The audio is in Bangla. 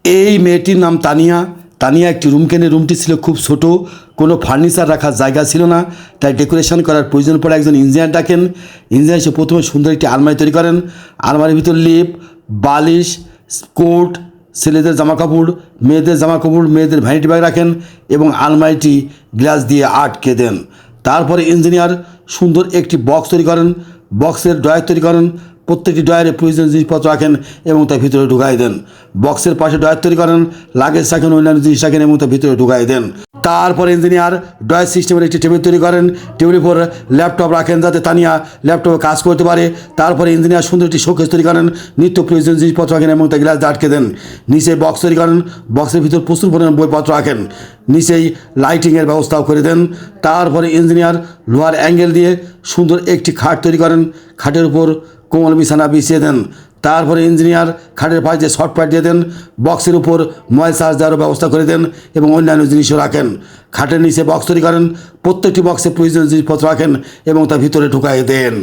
এই মেয়েটির নাম তানিয়া। তানিয়া একটি রুম কেনে। রুমটি ছিল খুব ছোট, কোনো ফার্নিচার রাখার জায়গা ছিল না, তাই ডেকোরেশন করার প্রয়োজন পড়ে একজন ইঞ্জিনিয়ার ডাকেন। ইঞ্জিনিয়ার এসে প্রথমে সুন্দর একটি আলমারি তৈরি করেন। আলমারির ভিতর লিপ, বালিশ, কোট, ছেলেদের জামাকাপড়, মেয়েদের জামাকাপড়, মেয়েদের ভ্যানিটি ব্যাগ রাখেন এবং আলমারিটি গ্লাস দিয়ে আটকে দেন। তারপরে ইঞ্জিনিয়ার সুন্দর একটি বক্স তৈরি করেন, বক্সের ড্রয়ার তৈরি করেন, প্রত্যেকটি ড্রয়ারে প্রয়োজনীয় জিনিসপত্র রাখেন এবং তার ভিতরে ঢুকাই দেন। বক্সের পাশে ড্রয়ার তৈরি করেন, লাগেজ রাখেন, অন্যান্য জিনিস রাখেন এবং তার ভিতরে ঢুকাই দেন। তারপর ইঞ্জিনিয়ার ড্রয়ার সিস্টেমের একটি টেবিল তৈরি করেন, টেবিলের উপর ল্যাপটপ রাখেন যাতে তানিয়া ল্যাপটপে কাজ করতে পারে। তারপরে ইঞ্জিনিয়ার সুন্দর একটি শোকেস তৈরি করেন, নিত্য প্রয়োজনীয় জিনিসপত্র রাখেন এবং তার গ্লাস দিয়ে আটকে দেন। নিচে বক্স তৈরি করেন, বক্সের ভিতর প্রচুর পরিমাণ বইপত্র রাখেন, নিচেই লাইটিংয়ের ব্যবস্থাও করে দেন। তারপরে ইঞ্জিনিয়ার লোহার অ্যাঙ্গেল দিয়ে সুন্দর একটি খাট তৈরি করেন, খাটের উপর কোমল বিছানা বিছিয়ে দেন। তারপরে ইঞ্জিনিয়ার খাটের পাশে শর্ট প্যাড দিয়ে দেন, বক্সের উপর মোবাইল চার্জ দেওয়ার ব্যবস্থা করে দেন এবং অন্যান্য জিনিসও রাখেন। খাটের নিচে বক্স তৈরি করেন, প্রত্যেকটি বক্সে প্রয়োজনীয় জিনিসপত্র রাখেন এবং তার ভিতরে ঢুকাই দেন।